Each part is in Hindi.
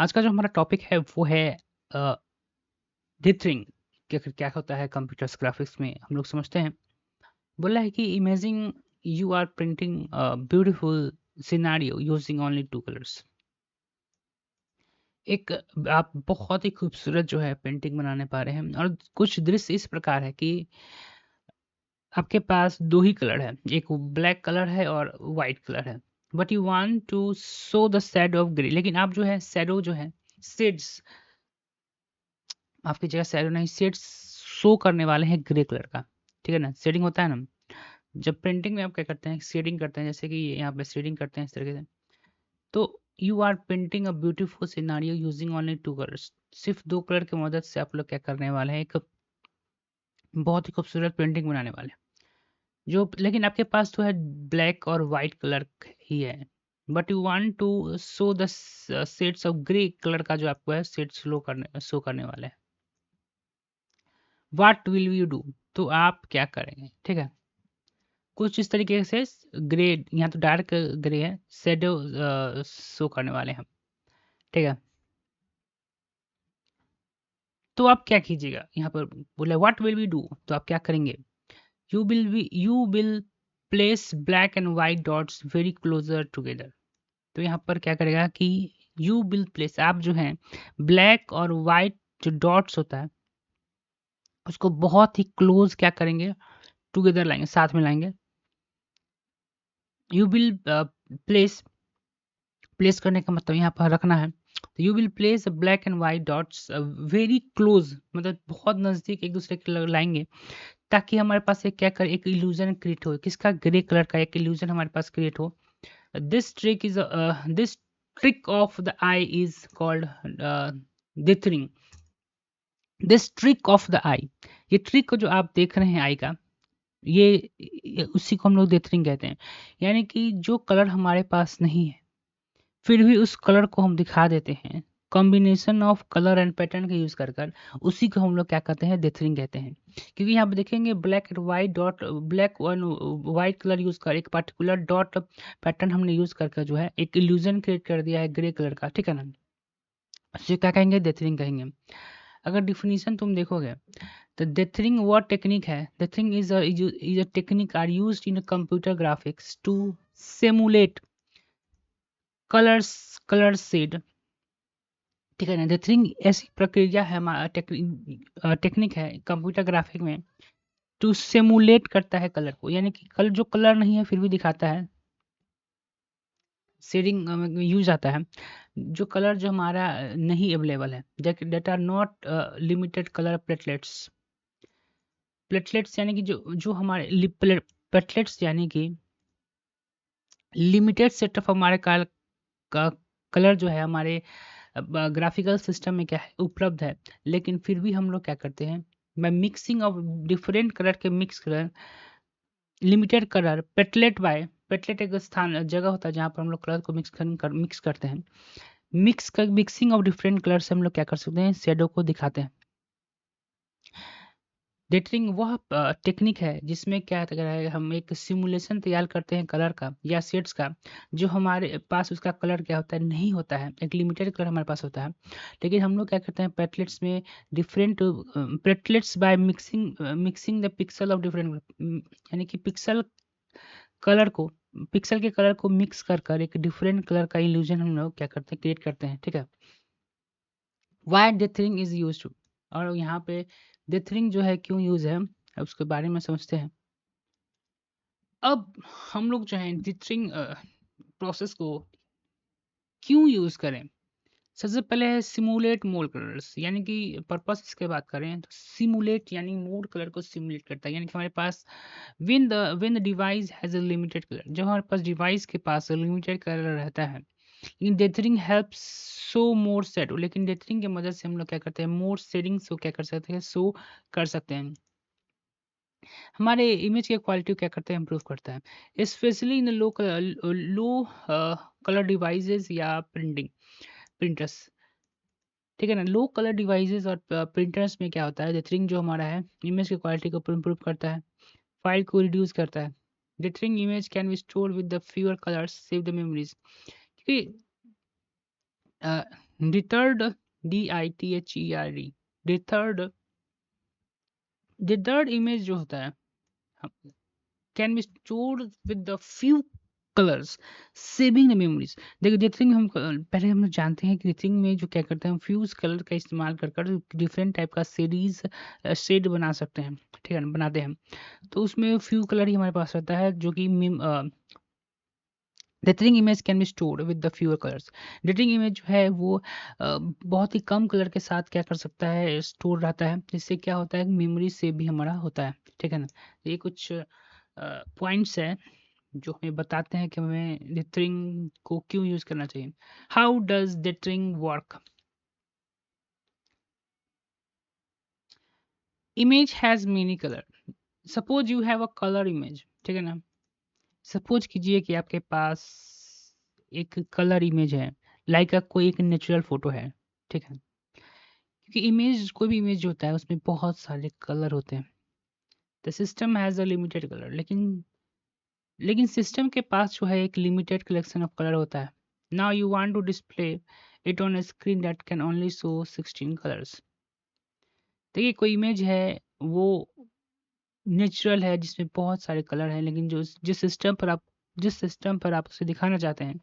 आज का जो हमारा टॉपिक है वो है डिथरिंग। क्या क्या होता है कंप्यूटर्स ग्राफिक्स में, हम लोग समझते हैं। बोला है कि imagining you are printing beautiful scenario using only two colours. एक आप बहुत ही खूबसूरत जो है पेंटिंग बनाने पा रहे हैं, और कुछ दृश्य इस प्रकार है कि आपके पास दो ही कलर है, एक ब्लैक कलर है और वाइट कलर है, but you want to show the shadow of grey. लेकिन आप जो है शेडो जो है शेड्स, आपकी जगह शैडो नहीं, शेड शो करने वाले हैं ग्रे कलर का। ठीक है ना, शेडिंग होता है ना, जब प्रिंटिंग में आप क्या करते हैं, शेडिंग करते हैं, जैसे कि यहाँ पे शेडिंग करते हैं इस तरीके से। तो you are painting a beautiful scenario using only two colours. सिर्फ दो कलर की मदद से आप लोग क्या करने वाले हैं, एक बहुत ही खूबसूरत पेंटिंग बनाने वाले हैं। जो लेकिन आपके पास तो है ब्लैक और वाइट कलर ही है, but you want to show the shades of grey colour का जो आपको है शेड शो करने वाले हैं। What will you do? तो आप क्या करेंगे? ठीक है, कुछ इस तरीके से ग्रे, यहाँ तो डार्क ग्रे है, शेडो शो करने वाले हैं। ठीक है, तो आप क्या कीजिएगा, यहाँ पर बोले व्हाट विल वी डू, तो आप क्या करेंगे? You will place black and white dots very closer together. तो यहाँ पर क्या करेगा कि यू विल प्लेस, आप जो है ब्लैक और व्हाइट जो डॉट्स होता है उसको बहुत ही क्लोज क्या करेंगे, टुगेदर लाएंगे, साथ में लाएंगे। यू विल प्लेस, प्लेस करने का मतलब यहाँ पर रखना है, तो you will place black and white dots very close, मतलब बहुत नज़दीक एक दूसरे के लाएंगे, ताकि हमारे पास एक क्या कर, एक इल्यूजन क्रिएट हो, किसका, ग्रे कलर का एक इल्यूजन हमारे पास क्रिएट हो। This trick of the eye is called dithering. This trick of the eye, ये ट्रिक को जो आप देख रहे हैं आई का, ये उसी को हम लोग डिथरिंग कहते हैं। यानी कि जो कलर हमारे पास नहीं है फिर भी उस कलर को हम दिखा देते हैं, combination of colour and pattern का यूज कर कर, उसी को हम लोग क्या कहते हैं, डिथरिंग कहते हैं। क्योंकि यहाँ पे देखेंगे black and white dot, black and white colour use कर, एक पर्टिकुलर डॉट पैटर्न हमने यूज करके जो है एक इल्यूजन क्रिएट कर दिया है ग्रे कलर का। ठीक है ना, इसे क्या कहेंगे, डिथरिंग कहेंगे। अगर डिफिनीशन तुम देखोगे तो डिथरिंग what टेक्निक है, dithering is a technique are used in computer graphics to simulate colour shade. ठीक है ना, डिथरिंग ऐसी प्रक्रिया है, टेक्निक है कंप्यूटर ग्राफिक में, टू सिमुलेट करता है कलर को, यानी कि कल जो कलर नहीं है फिर भी दिखाता है, शेडिंग यूज आता है। जो कलर जो हमारा नहीं अवेलेबल है, that are not limited colour platelets. Platelets यानी कि जो हमारे प्लेटलेट्स यानी कि लिमिटेड सेट ऑफ हमारे का कलर जो है हमारे ग्राफिकल सिस्टम में क्या है, उपलब्ध है। लेकिन फिर भी हम लोग क्या करते हैं, by mixing of different colour के mix colour, limited colour palette by, palette एक स्थान जगह होता है जहाँ पर हम लोग कलर को मिक्स करते हैं। मिक्सिंग ऑफ डिफरेंट कलर से हम लोग क्या कर सकते हैं, शेडो को दिखाते हैं। डेटरिंग वह टेक्निक है जिसमें क्या कर रहा है, हम एक सिमुलेशन तैयार करते हैं कलर का या शेड्स का, जो हमारे पास उसका कलर क्या होता है, नहीं होता है, एक लिमिटेड कलर हमारे पास होता है। लेकिन हम लोग क्या करते हैं पेटलेट्स में, different palettes by mixing the pixel of different, यानी कि कलर को पिक्सल के कलर को मिक्स कर कर एक डिफरेंट कलर का इल्यूजन हम लोग क्या करते हैं, क्रिएट करते हैं। ठीक है, वाई डिथरिंग इज यूज, और यहाँ पे डिथरिंग जो है क्यों यूज है, अब उसके बारे में समझते हैं। अब हम लोग जो है डिथरिंग प्रोसेस को क्यों यूज करें, सबसे पहले है सिमुलेट मोड कलर्स, यानी कि पर्पस इसके बात करें तो सिमुलेट यानी मोड कलर को सिमुलेट करता है, यानी कि हमारे पास when the device has a limited colour, जब हमारे पास डिवाइस के पास लिमिटेड कलर रहता है। लेकिन डेथरिंग हेल्प्स शो मोर शेडो, लेकिन डेथरिंग की मदद से हम लोग क्या करते हैं, मोर शेडिंग्स को क्या कर सकते हैं, शो कर सकते हैं। हमारे इमेज की क्वालिटी को क्या करता है, इंप्रूव करता है, specially in low colour devices या प्रिंटर्स। ठीक है ना, लो कलर डिवाइसेस और प्रिंटर्स में क्या होता है, डेथरिंग जो हमारा है इमेज की क्वालिटी को इंप्रूव करता है, फाइल को रिड्यूस करता है। Dithering image can be store with the fewer colours, save the memories. क्योंकि dithered, DITHERD, dithered, dithered image जो होता है can be stored with the few colours saving the memories. देखो डिटरिंग हम पहले हम लोग जानते हैं कि डिटरिंग में जो क्या करते हैं हम फ्यूज कलर का इस्तेमाल कर कर डिफरेंट टाइप का सीरीज शेड बना सकते हैं, ठीक है, बनाते हैं। तो उसमें फ्यू कलर ही हमारे पास रहता है जो कि dithering image can be stored with the fewer colours. Dithering image जो है वो बहुत ही कम कलर के साथ क्या कर सकता है, स्टोर रहता है, जिससे क्या होता है मेमोरी से भी हमारा होता है, ठीक है ना। ये कुछ पॉइंट्स है जो हमें बताते हैं कि हमें डिटरिंग को क्यों यूज करना चाहिए। How does dithering work? Image has many colour. Suppose you have a colour image, ठीक है ना। सपोज कीजिए कि आपके पास एक कलर इमेज है, लाइक कोई एक नेचुरल फोटो है, ठीक है। क्योंकि इमेज कोई भी इमेज होता है उसमें बहुत सारे कलर होते हैं। The system has a limited colour, लेकिन सिस्टम के पास जो है एक लिमिटेड कलेक्शन ऑफ कलर होता है। Now you want to display it on a screen that can only show 16 colours. देखिए कोई इमेज है वो नेचुरल है जिसमें बहुत सारे कलर हैं, लेकिन जो जिस सिस्टम पर आप उसे दिखाना चाहते हैं,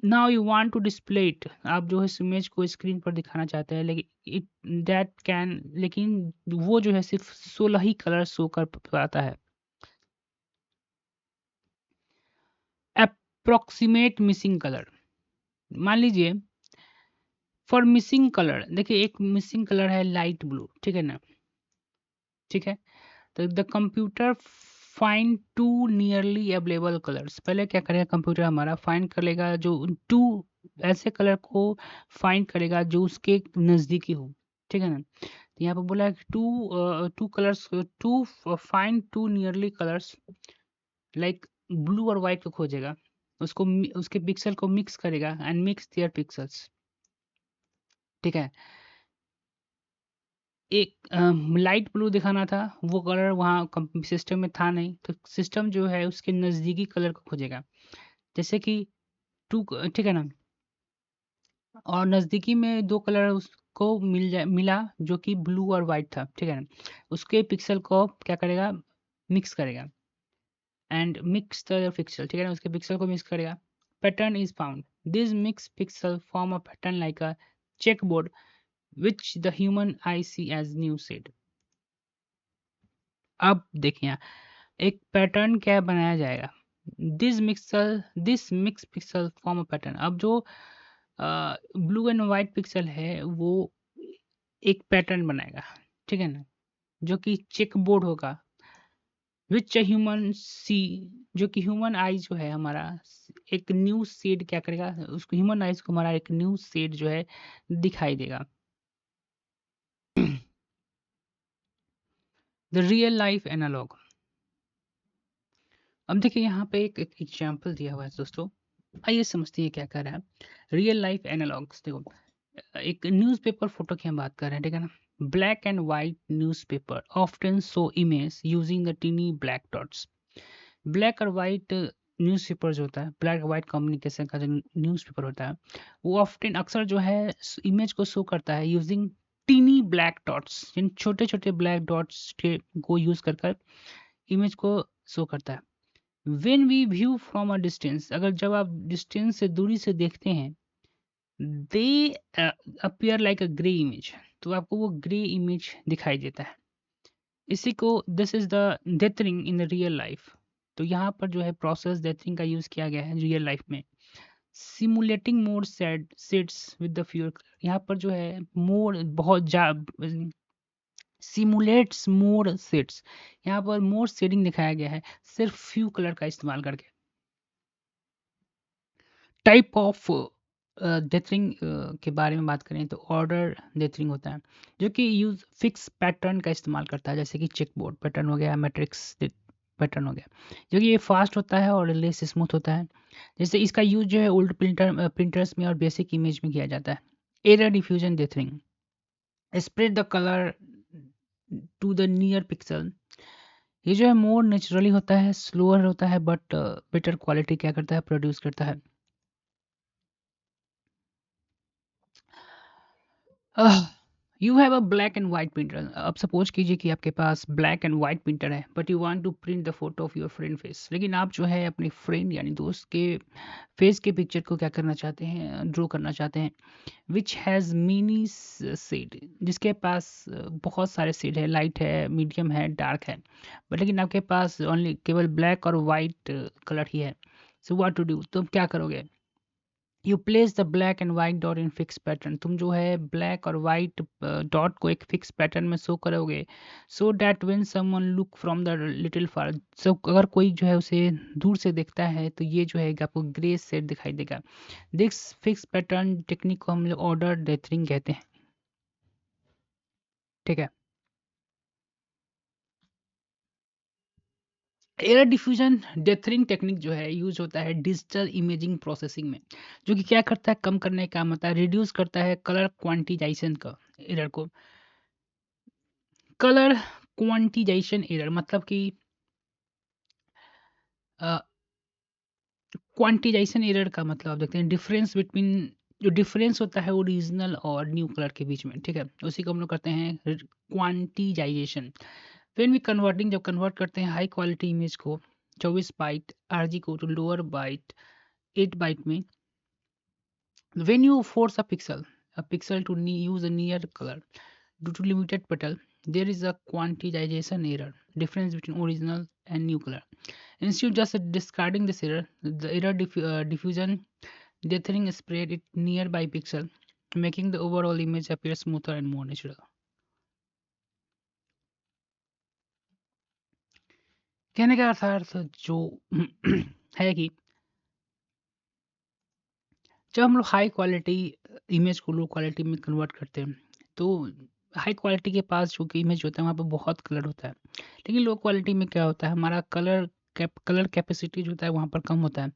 now you want to display it, आप जो है इस इमेज को स्क्रीन पर दिखाना चाहते हैं, लेकिन वो जो है सिर्फ 16 ही कलर शो कर पाता है। अप्रोक्सीमेट मिसिंग कलर, मान लीजिए फॉर मिसिंग कलर, देखिए एक मिसिंग कलर है लाइट ब्लू, ठीक है ना, ठीक है। तो the computer find two nearly available colours, पहले क्या करेगा कंप्यूटर हमारा फाइंड कर लेगा जो टू ऐसे कलर को फाइंड करेगा जो उसके नज़दीकी हो, ठीक है ना। तो यहाँ पे बोला है two colours, to find two nearly colours, like blue और वाइट को खोजेगा, उसके पिक्सल को मिक्स करेगा एंड मिक्स देयर पिक्सल्स, ठीक है। एक लाइट ब्लू दिखाना था, वो कलर वहाँ सिस्टम में था नहीं, तो सिस्टम जो है उसके नज़दीकी कलर को खोजेगा, जैसे कि टू, ठीक है ना। और नज़दीकी में दो कलर उसको मिला जो कि ब्लू और वाइट था, ठीक है ना। उसके पिक्सल को क्या करेगा, मिक्स करेगा एंड मिक्स द पिक्सल, ठीक है ना, उसके पिक्सल को मिक्स करेगा। Pattern is found, this mix pixel form a pattern like a checkerboard which the human eye see as new shade. अब देखिए एक पैटर्न क्या बनाया जाएगा, this mix pixel form a pattern. अब जो ब्लू एंड वाइट पिक्सल है वो एक पैटर्न बनाएगा, ठीक है ना, जो कि चेक बोर्ड होगा, विच ह्यूमन सी, जो कि ह्यूमन आई जो है हमारा एक न्यू शेड क्या करेगा, उसको ह्यूमन आइज को हमारा एक न्यू शेड जो है दिखाई देगा। The real life analogue. अब देखिए यहाँ पे एक एग्जाम्पल दिया हुआ है दोस्तों, आइए समझते हैं क्या कर रहा है। रियल लाइफ एनालॉग्स, देखो एक न्यूज़पेपर फोटो की हम बात कर रहे हैं, ठीक है ना। Black and white newspaper often show image using the tiny black dots. Black और वाइट न्यूज़पेपर जो होता है, ब्लैक वाइट कम्युनिकेशन का जो न्यूज़पेपर होता है, वो ऑफ्टन अक्सर जो है इमेज को शो करता है यूजिंग टीनी ब्लैक डॉट्स, जिन छोटे छोटे ब्लैक डॉट्स को यूज कर इमेज को शो करता है। When we view from a distance, अगर जब आप डिस्टेंस से दूरी से देखते हैं, they appear like a grey image, तो आपको वो ग्रे इमेज दिखाई देता है। इसी को this is the dithering in the real life. तो यहाँ पर जो है प्रोसेस डेथरिंग का यूज किया गया है रियल लाइफ में। Simulating more sets with the fewer, यहाँ पर जो है मोर बहुत सिमुलेट्स मोर सेट्स, यहाँ पर मोर शेडिंग दिखाया गया है सिर्फ फ्यू कलर का इस्तेमाल करके। टाइप ऑफ डेथरिंग के बारे में बात करें तो ऑर्डर डेथरिंग होता है, जो कि यूज फिक्स पैटर्न का इस्तेमाल करता है, जैसे कि चेकबोर्ड पैटर्न हो गया, मैट्रिक्स पैटर्न हो गया, जो कि ये फास्ट होता है और लेस स्मूथ होता है। जैसे इसका यूज जो है ओल्ड प्रिंटर्स में और बेसिक इमेज में किया जाता है। Error diffusion dithering, spread the colour to the near pixel, ये जो है मोर नेचुरली होता है, स्लोअर होता है, बट बेटर क्वालिटी क्या करता है, प्रोड्यूस करता है। You have a black and white printer. अब सपोज कीजिए कि आपके पास ब्लैक एंड वाइट प्रिंटर है, but you want to print the photo of your friend face. लेकिन आप जो है अपने फ्रेंड यानी दोस्त के फेस के पिक्चर को क्या करना चाहते हैं, ड्रॉ करना चाहते हैं, विच हैज़ मिनी शेड, जिसके पास बहुत सारे शेड है, लाइट है, मीडियम है, डार्क है, बट लेकिन आपके पास ओनली केवल ब्लैक और वाइट कलर ही है। सो व्हाट टू डू, तुम क्या करोगे? You place the black and white dot in fix pattern. तुम जो है ब्लैक और वाइट डॉट को एक फिक्स पैटर्न में शो करोगे, so that when someone look from the little far, so अगर कोई जो है उसे दूर से देखता है तो ये जो है आपको ग्रे शेड दिखाई देगा। दिस फिक्स पैटर्न टेक्निक को हम लोग ऑर्डर डेथरिंग कहते हैं। ठीक है। एरर डिफ्यूजन डेथरिंग टेक्निक जो है यूज होता है डिजिटल इमेजिंग प्रोसेसिंग में, जो कि क्या करता है, कम करने का काम होता है, रिड्यूस करता है कलर क्वांटिजाइजेशन का एरर को। कलर क्वांटिजाइजेशन एरर मतलब कि क्वांटिजाइजेशन एरर का मतलब आप देखते हैं डिफरेंस बिटवीन, जो डिफरेंस होता है ओरिजिनल और न्यू कलर के बीच में। ठीक है, उसी को हम लोग करते हैं क्वांटिजाइजेशन। फिर भी कन्वर्टिंग, जब कन्वर्ट करते हैं हाई क्वालिटी इमेज को 24 बाइट आरजी को टू लोअर बाइट 8 बाइट में, when you force a pixel to use a near color due to limited petal, there is a quantization error, difference between original and new color. Instead of just discarding this error, the error diffusion deathering spread it nearby pixel, making the overall image appear smoother and more natural. कहने का अर्थ जो है कि जब हम लोग हाई क्वालिटी इमेज को लो क्वालिटी में कन्वर्ट करते हैं, तो हाई क्वालिटी के पास जो कि इमेज होता है वहाँ पे बहुत कलर होता है, लेकिन लो क्वालिटी में क्या होता है, हमारा कलर कैपेसिटी जो होता है वहाँ पर कम होता है।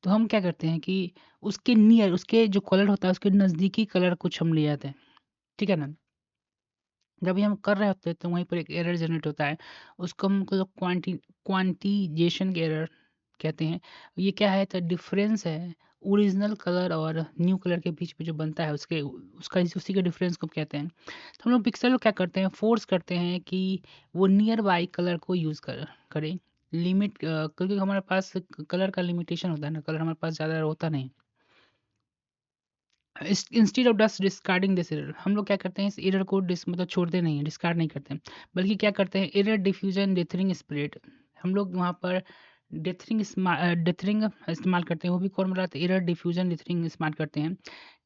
तो हम क्या करते हैं कि उसके नियर, उसके जो कलर होता है उसके नज़दीकी कलर कुछ हम ले आते हैं। ठीक है ना? जब भी हम कर रहे होते हैं तो वहीं पर एक एरर जनरेट होता है, उसको हम लोग क्वांटिजेशन के एरर कहते हैं। ये क्या है, तो डिफरेंस है ओरिजिनल कलर और न्यू कलर के बीच में जो बनता है उसके उसका उसी के डिफरेंस को कहते हैं। तो हम लोग पिक्सल को क्या करते हैं, फोर्स करते हैं कि वो नियर बाई कलर को यूज़ करें। लिमिट, क्योंकि हमारे पास कलर का लिमिटेशन होता है ना, कलर हमारे पास ज़्यादा होता नहीं। Instead of just discarding this error, हम लोग क्या करते हैं, इस एरर को मतलब छोड़ते नहीं हैं, डिस्कार्ड नहीं करते हैं, बल्कि क्या करते हैं, एरर डिफ्यूजन डेथरिंग स्प्रेड, हम लोग वहाँ पर डेथरिंग इस्तेमाल करते हैं। वो भी कौन बना रहा था, एरर डिफ्यूजन डेथरिंग इस्तेमाल करते हैं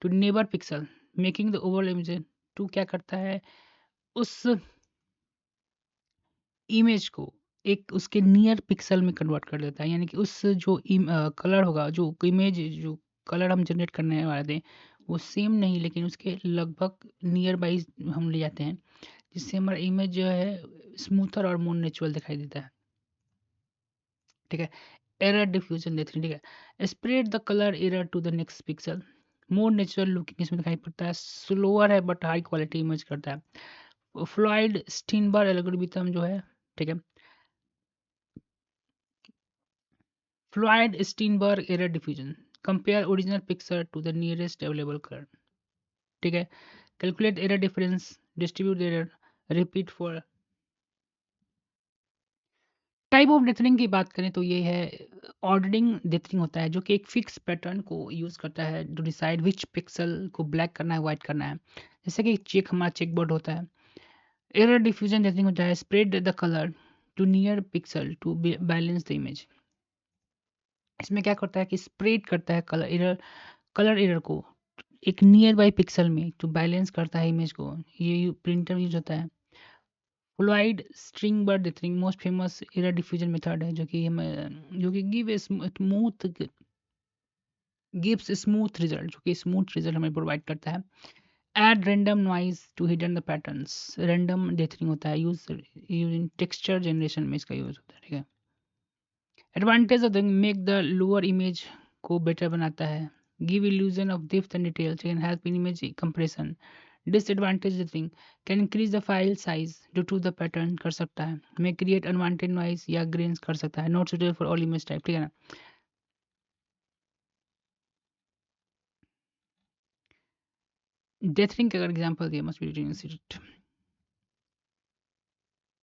to neighbour pixel making the overall image. टू क्या करता है, उस इमेज को एक उसके नियर पिक्सल में कन्वर्ट कर देता है, यानी कि उस जो कलर होगा, जो इमेज, जो कलर हम जनरेट करने वाले थे वो सेम नहीं, लेकिन उसके लगभग नियर बाई हम ले जाते हैं, जिससे हमारा इमेज जो है स्मूथर और मोर नेचुरल दिखाई देता है। ठीक है। एरर डिफ्यूजन देते हैं। ठीक है, spread the colour error to the next pixel, more natural looking इसमें दिखाई पड़ता है, स्लोअर है बट हाई क्वालिटी इमेज करता है। फ्लॉइड स्टीनबर्ग एल्गोरिथम जो है, ठीक है, Floyd Steinberg error diffusion, compare original picture to the nearest available colour. ठीक है, calculate error difference, distribute error, repeat for. Type of dithering की बात करें तो ये है ऑर्डरिंग डेथरिंग होता है, जो कि एक फिक्स पैटर्न को यूज करता है टू डिसाइड विच पिक्सल को ब्लैक करना है, व्हाइट करना है। जैसे कि चेक, हमारा चेक बोर्ड होता है। एरर डिफ्यूजन डेथरिंग होता है spread the colour to near pixel to balance the image. इसमें क्या करता है कि स्प्रेड करता है कलर एरर को एक नियर बाई पिक्सल में टू बैलेंस करता है इमेज को। ये प्रिंटर यूज होता है। Fluid string bird dithering most famous error diffusion method है, जो कि हमें, जो कि गिव्स स्मूथ रिजल्ट, जो कि स्मूथ रिजल्ट हमें प्रोवाइड करता है। Add random noise to hidden the patterns, random dithering होता है, यूज इन टेक्सचर जनरेशन में इसका यूज होता है। ठीक है। Advantage of make the lower image को बेटर बनाता है, give illusion of depth and details, can help in image compression. Disadvantage thing, can increase the file size due to the pattern, कर सकता है, मे क्रिएट अनवांटेड नॉइज या ग्रेन्स कर सकता है, not suitable for all image type. ठीक है ना? डेथ रिंग का अगर एग्जांपल दिया मस्ट बी इंस्टीट्यूट